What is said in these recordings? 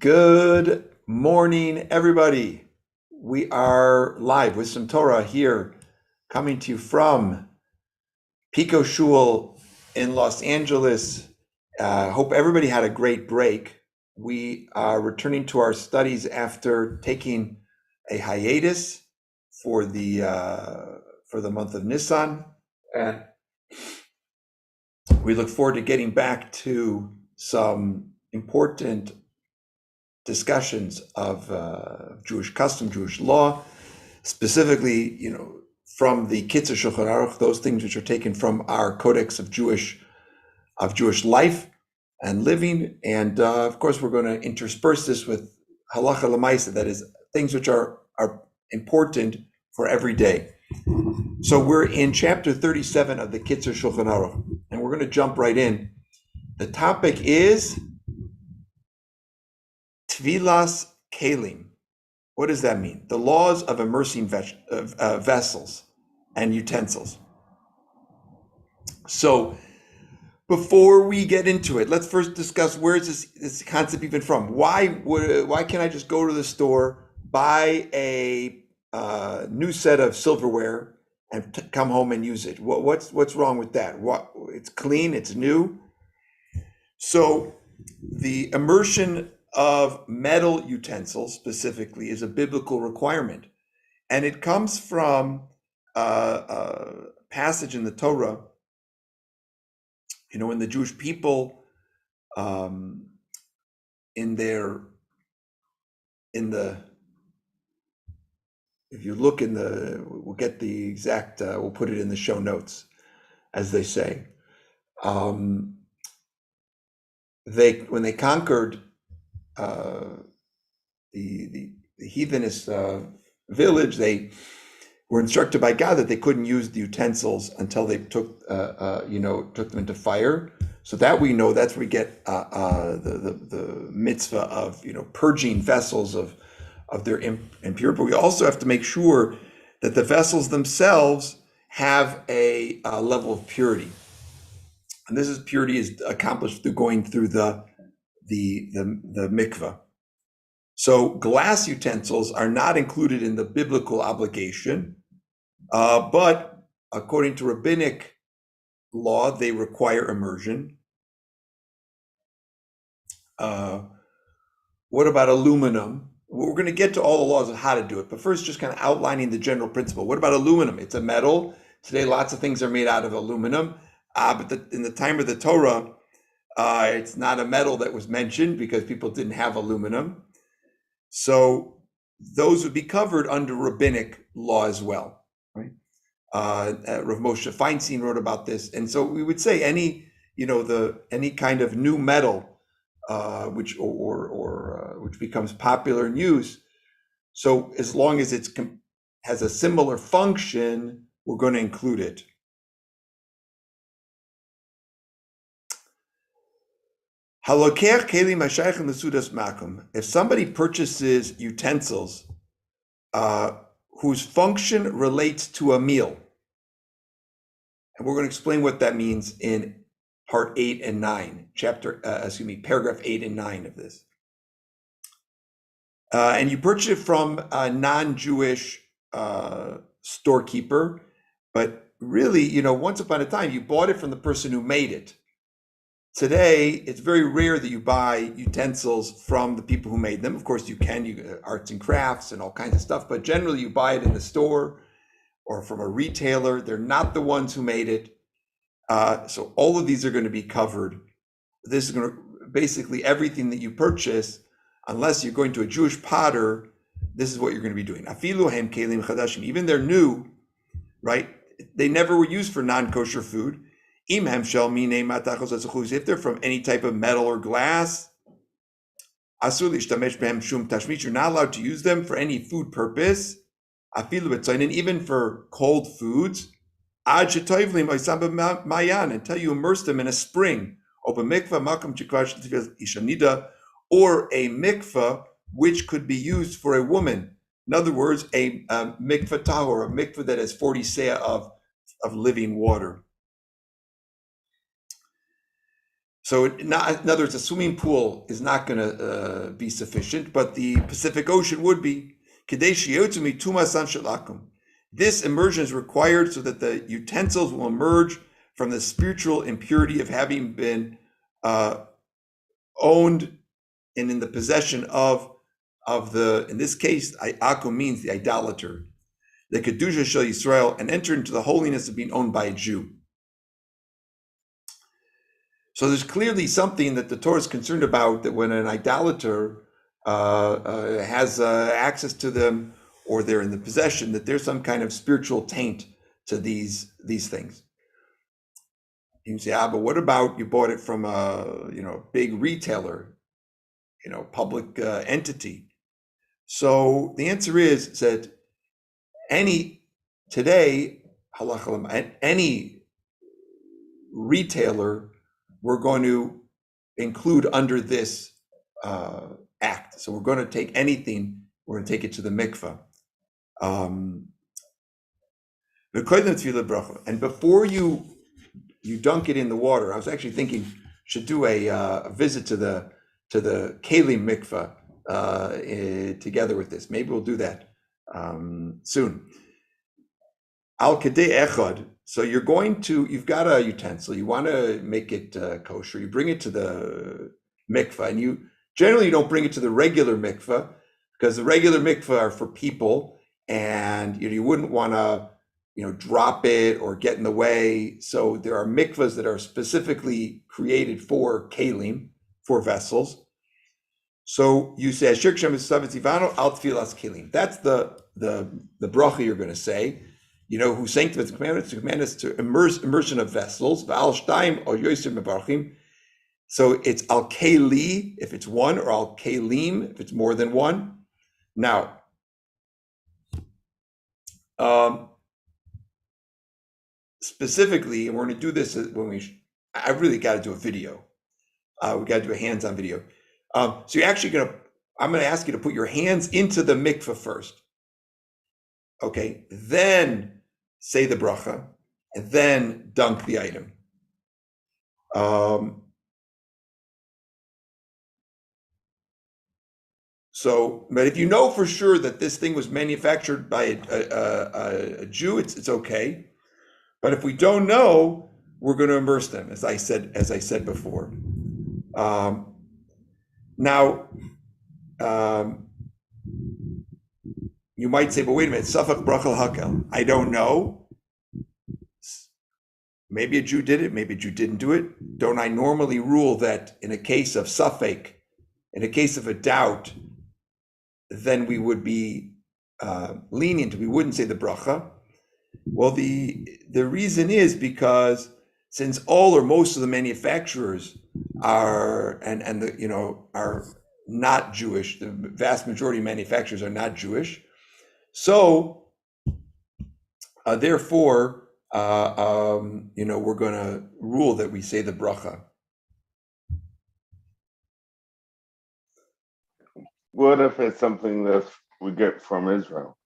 Good morning, everybody. We are live with some Torah here, coming to you from Pico Shul in Los Angeles. Hope everybody had a great break. We are returning to our studies after taking a hiatus for the month of Nisan, and we look forward to getting back to some important discussions of Jewish custom, Jewish law, specifically, from the Kitzur Shulchan Aruch, those things which are taken from our Codex of Jewish life and living, and of course, we're going to intersperse this with Halacha L'Maisa, that is, things which are important for every day. So we're in chapter 37 of the Kitzur Shulchan Aruch, and we're going to jump right in. The topic is Tevilat Keilim. What does that mean? The laws of immersing vessels and utensils. So before we get into it, let's first discuss where is this concept even from? Why can't I just go to the store, buy a new set of silverware, and come home and use it? What's wrong with that? It's clean, it's new. So the immersion of metal utensils specifically is a biblical requirement, and it comes from a passage in the Torah. When the Jewish people, if you look in we'll get the exact, we'll put it in the show notes, as they say. When they conquered the heathenist village, they were instructed by God that they couldn't use the utensils until they took them into fire. So that we know, that's where we get the mitzvah of purging vessels of their impurity. But we also have to make sure that the vessels themselves have a level of purity, and purity is accomplished through going through the mikva. So glass utensils are not included in the biblical obligation, but according to Rabbinic law, they require immersion. What about aluminum? We're going to get to all the laws of how to do it, but first just kind of outlining the general principle. What about aluminum? It's a metal. Today, lots of things are made out of aluminum, but in the time of the Torah, it's not a metal that was mentioned because people didn't have aluminum. So those would be covered under Rabbinic law as well, right? Rav Moshe Feinstein wrote about this. And so we would say any kind of new metal, which becomes popular in use. So as long as it has a similar function, we're going to include it. If somebody purchases utensils whose function relates to a meal, and we're going to explain what that means in part 8 and 9, paragraph 8 and 9 of this. And you purchase it from a non-Jewish storekeeper, but really, once upon a time, you bought it from the person who made it. Today, it's very rare that you buy utensils from the people who made them. Of course, you arts and crafts and all kinds of stuff, but generally you buy it in the store or from a retailer. They're not the ones who made it. So all of these are going to be covered. This is going to basically everything that you purchase, unless you're going to a Jewish potter, this is what you're going to be doing. Even they're new, right? They never were used for non-kosher food. If they're from any type of metal or glass, you're not allowed to use them for any food purpose, and even for cold foods, until you immerse them in a spring, or a mikva, which could be used for a woman. In other words, a mikvah tahor, a mikvah that has 40 seah of living water. So in other words, a swimming pool is not going to be sufficient, but the Pacific Ocean would be. This immersion is required so that the utensils will emerge from the spiritual impurity of having been owned and in the possession of the, in this case, akum means the idolater, the kedusha shel Yisrael, and enter into the holiness of being owned by a Jew. So there's clearly something that the Torah is concerned about, that when an idolater has access to them, or they're in the possession, that there's some kind of spiritual taint to these things. You can say, but what about you bought it from a big retailer, public entity? So the answer is that today, halacha, any retailer we're going to include under this act. So we're going to take anything, we're going to take it to the mikva. And before you dunk it in the water, I was actually thinking should do a visit to the Keilim mikva together with this. Maybe we'll do that soon. Al kadei echad. So you've got a utensil, you want to make it kosher, you bring it to the mikvah, and you generally don't bring it to the regular mikvah, because the regular mikvah are for people, and you wouldn't want to drop it or get in the way. So there are mikvahs that are specifically created for kelim, for vessels. So you say Ashir Kshem Ivano al Tevilat Keilim. That's the bracha you're going to say. Who sanctifies the commandments to immersion of vessels. V'al shtaim or yoser mevarchim. So it's al keli if it's one, or al kelim if it's more than one. Now, specifically, and we're going to do this when I really got to do a video. We got to do a hands-on video. So you're actually I'm going to ask you to put your hands into the mikvah first. Okay, then say the bracha, and then dunk the item. But if you know for sure that this thing was manufactured by a Jew, it's okay. But if we don't know, we're going to immerse them, as I said before. Now, you might say, but wait a minute, Suffolk Broccoli hakel. I don't know. Maybe a Jew did it, maybe a Jew didn't do it. Don't I normally rule that in a case of Suffolk, in a case of a doubt, then we would be lenient, we wouldn't say the bracha? Well, the reason is because since all or most of the manufacturers are are not Jewish, the vast majority of manufacturers are not Jewish. So therefore, we're going to rule that we say the bracha. What if it's something that we get from Israel?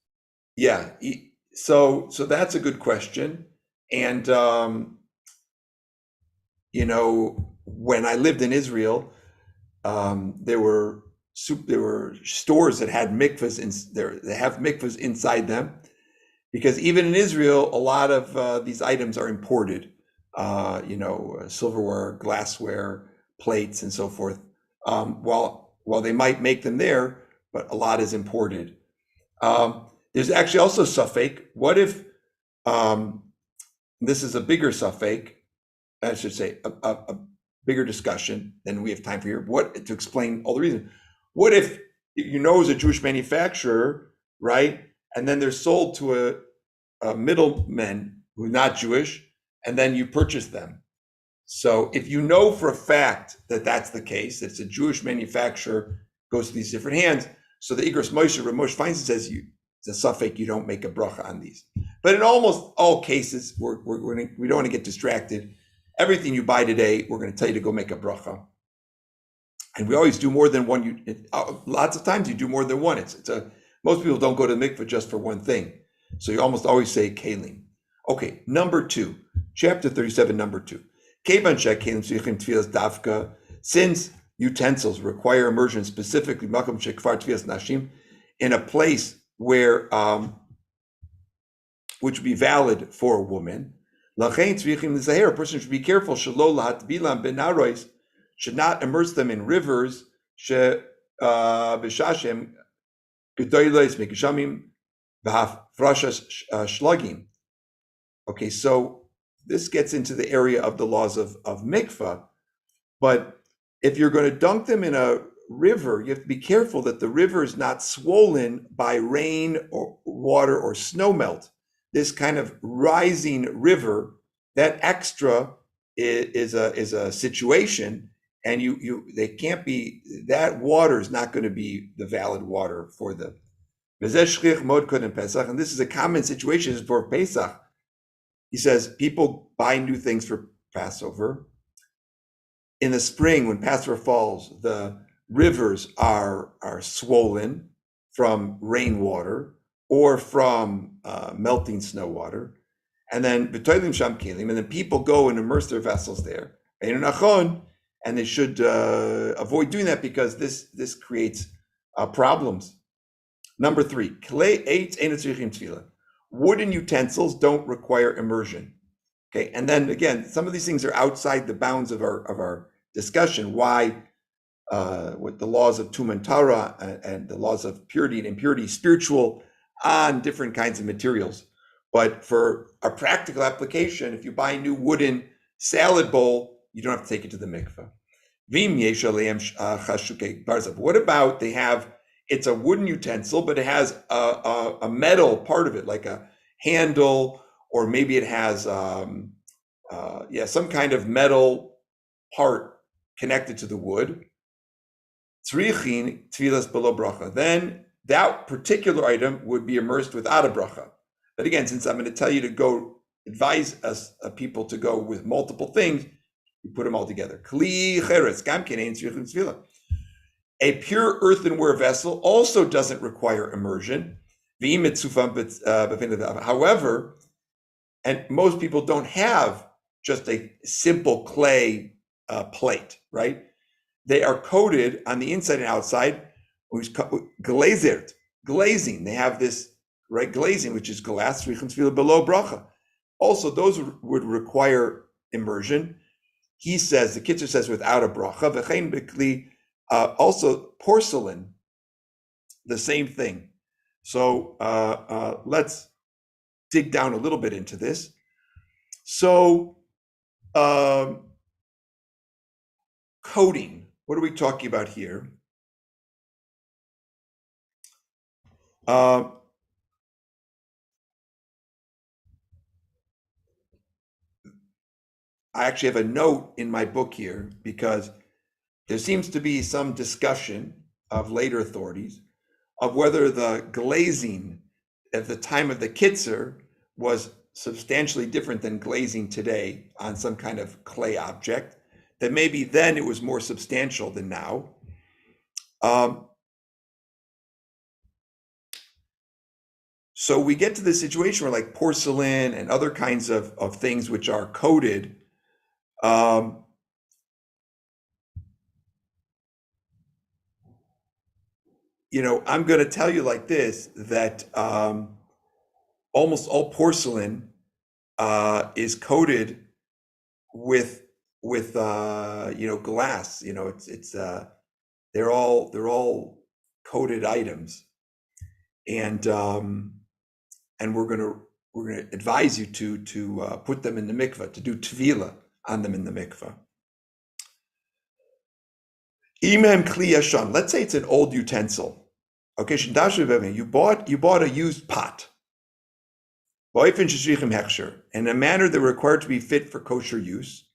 Yeah, so that's a good question. And when I lived in Israel, there were stores that had mikvahs they have mikvahs inside them, because even in Israel, a lot of these items are imported. Silverware, glassware, plates, and so forth. While they might make them there, but a lot is imported. There's actually also Suffolk. What if this is a bigger Suffolk? I should say a bigger discussion than we have time for here. To explain all the reasons. What if it's a Jewish manufacturer, right? And then they're sold to a middleman who's not Jewish, and then you purchase them. So if you know for a fact that that's the case, that it's a Jewish manufacturer, goes to these different hands. So the Igros Moshe, Ramosh Feinstein says it's a Suffolk, you don't make a bracha on these. But in almost all cases, we don't want to get distracted. Everything you buy today, we're going to tell you to go make a bracha. And we always do more than one. Lots of times you do more than one. Most people don't go to the mikvah just for one thing. So you almost always say kelim. Okay, number 2, chapter 37, number 2. Kevan shekelim tzrichim tevilas dafka, since utensils require immersion, specifically makom shekfar tevilas nashim, in a place where which would be valid for a woman. Lachein tzrichim l'zaher, a person should be careful. Shelo lahatbilam benarois, should not immerse them in rivers. She b'shashem gedolos mikashamim v'haf frashas shlagim. Okay, so this gets into the area of the laws of mikva, but if you're going to dunk them in a river, you have to be careful that the river is not swollen by rain or water or snow melt. This kind of rising river, that extra is a situation, and they can't be, that water is not going to be the valid water for the and this is a common situation for Pesach. He says people buy new things for Passover. In the spring, when Passover falls, the rivers are swollen from rainwater or from melting snow water. And then people go and immerse their vessels there. And they should avoid doing that because this creates problems. Number 3, wooden utensils don't require immersion. Okay, and then again, some of these things are outside the bounds of our discussion. Why, with the laws of Tum and Torah and the laws of purity and impurity, spiritual on different kinds of materials. But for a practical application, if you buy a new wooden salad bowl, you don't have to take it to the mikvah. What about it's a wooden utensil, but it has a metal part of it, like a handle, or maybe it has some kind of metal part connected to the wood. Then that particular item would be immersed without a bracha. But again, since I'm going to tell you to go advise us people to go with multiple things, you put them all together. A pure earthenware vessel also doesn't require immersion. However, and most people don't have just a simple clay plate, right? They are coated on the inside and outside, which is glazing. They have this, right, glazing, which is glass, below bracha. Also, those would require immersion. He says, the Kitzur says, without a bracha. Also, porcelain, the same thing. So let's dig down a little bit into this. So coating, what are we talking about here? I actually have a note in my book here because there seems to be some discussion of later authorities of whether the glazing at the time of the Kitzur was substantially different than glazing today on some kind of clay object, that maybe then it was more substantial than now. So we get to this situation where, like porcelain and other kinds of things which are coated, I'm going to tell you like this, that almost all porcelain is coated with glass. They're all coated items, and we're going to advise you to put them in the mikvah, to do tevilah on them in the mikvah. Imem kli yashan. Let's say it's an old utensil. Okay, you bought a used pot. In a manner that required to be fit for kosher use.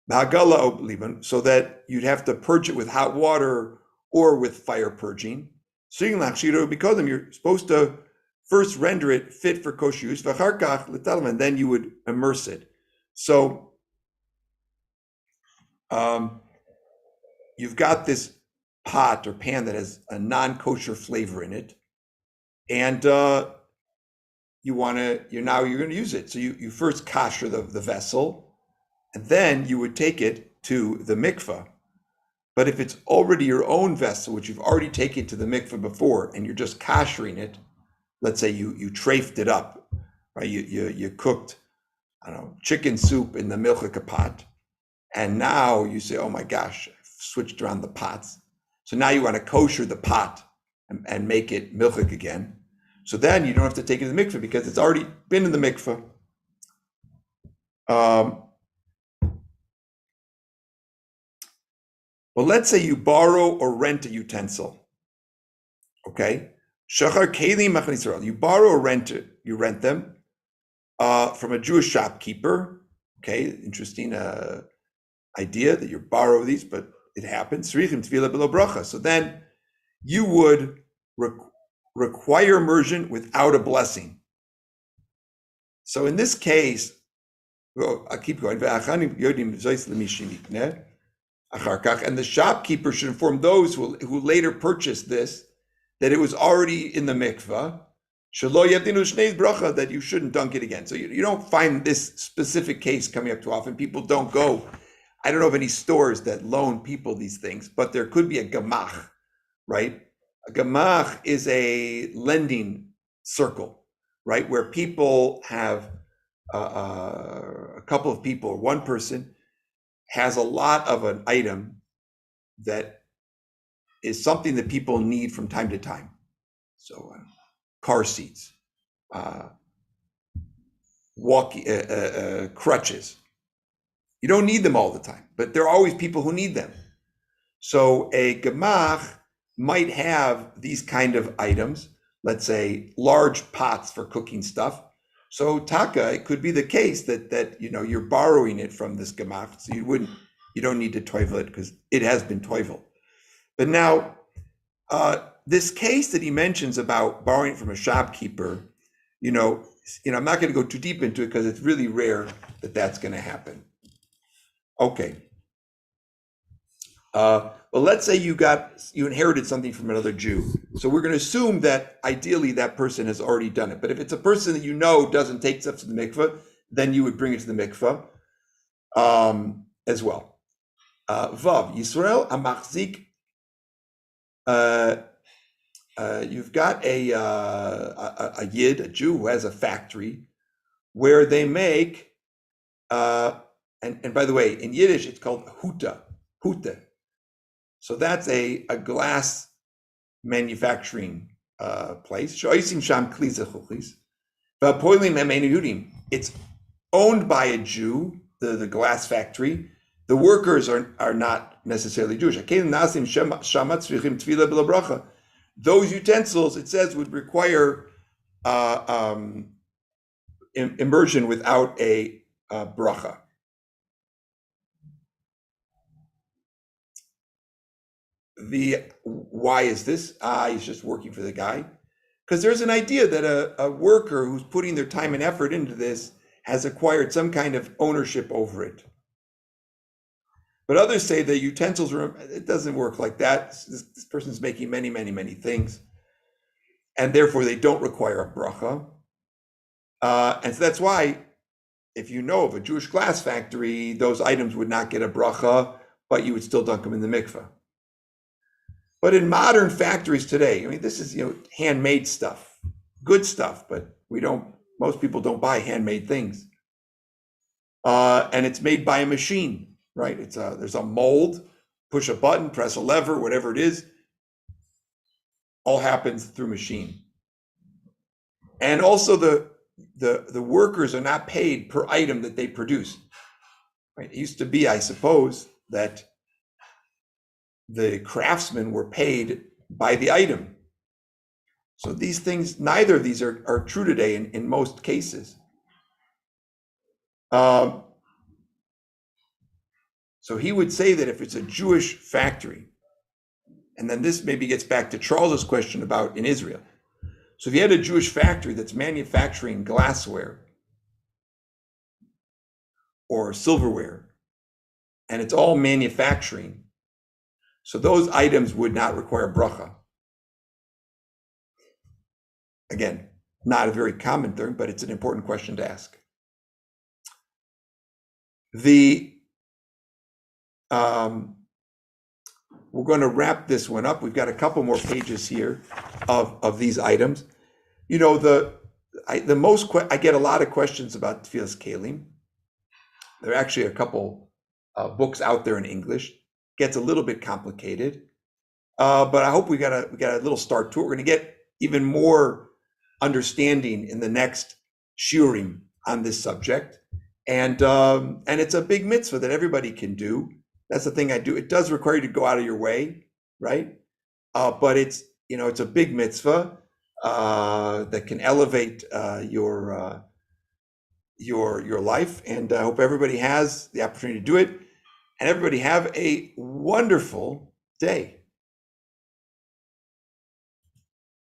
So that you'd have to purge it with hot water or with fire purging. Because you're supposed to first render it fit for kosher use, and then you would immerse it. So you've got this pot or pan that has a non-kosher flavor in it, and you're going to use it. So you first kosher the vessel, and then you would take it to the mikvah. But if it's already your own vessel, which you've already taken to the mikvah before, and you're just koshering it, let's say you trafed it up, right? You cooked, I don't know, chicken soup in the milchika pot, and now you say, oh my gosh, I've switched around the pots. So now you want to kosher the pot and make it milchik again. So then you don't have to take it to the mikvah because it's already been in the mikvah. Well, let's say you borrow or rent a utensil. Okay, Shachar Keilim Machan Yisrael. You borrow or rent it. You rent them from a Jewish shopkeeper. Okay, interesting idea that you borrow these, but it happens. So then you would require immersion without a blessing. So in this case, well, I'll keep going. And the shopkeeper should inform those who later purchased this that it was already in the mikvah, that you shouldn't dunk it again. So you don't find this specific case coming up too often. People don't go. I don't know of any stores that loan people these things, but there could be a gemach, right? A gemach is a lending circle, right? Where people have a couple of people, or one person has a lot of an item that is something that people need from time to time. So car seats, crutches. You don't need them all the time, but there are always people who need them. So a gemach might have these kind of items, let's say large pots for cooking stuff. So taka, it could be the case that you're borrowing it from this gemach, so you don't need to toivel it because it has been toivel. But now, this case that he mentions about borrowing from a shopkeeper, I'm not going to go too deep into it because it's really rare that that's going to happen. Okay. Well, let's say you inherited something from another Jew. So we're going to assume that ideally that person has already done it. But if it's a person that doesn't take stuff to the mikvah, then you would bring it to the mikvah as well. Vav, Yisrael amachzik. You've got a yid, a Jew who has a factory where they make, and by the way, in Yiddish it's called hute. So that's a glass manufacturing place. It's owned by a Jew, the glass factory. The workers are not necessarily Jewish. Those utensils, it says, would require immersion without a bracha. Why is this? He's just working for the guy. Because there's an idea that a worker who's putting their time and effort into this has acquired some kind of ownership over it. But others say the utensils, it doesn't work like that. This person's making many, many, many things. And therefore they don't require a bracha. And so that's why, if you know of a Jewish glass factory, those items would not get a bracha, but you would still dunk them in the mikveh. But in modern factories today, this is handmade stuff, good stuff, but most people don't buy handmade things. And it's made by a machine, right? There's a mold, push a button, press a lever, whatever it is, all happens through machine. And also the workers are not paid per item that they produce. Right? It used to be, I suppose, that the craftsmen were paid by the item. So these things, neither of these are true today in most cases. So he would say that if it's a Jewish factory, and then this maybe gets back to Charles's question about in Israel. So if you had a Jewish factory that's manufacturing glassware or silverware, and it's all manufacturing, so those items would not require bracha. Again, not a very common thing, but it's an important question to ask. The we're going to wrap this one up. We've got a couple more pages here of these items. You know, I get a lot of questions about Tevilat Keilim. There are actually a couple books out there in English. Gets a little bit complicated, but I hope we got a little start to it. We're going to get even more understanding in the next shiurim on this subject, and it's a big mitzvah that everybody can do. That's the thing I do. It does require you to go out of your way, right? But it's a big mitzvah that can elevate your life, and I hope everybody has the opportunity to do it. And everybody have a wonderful day.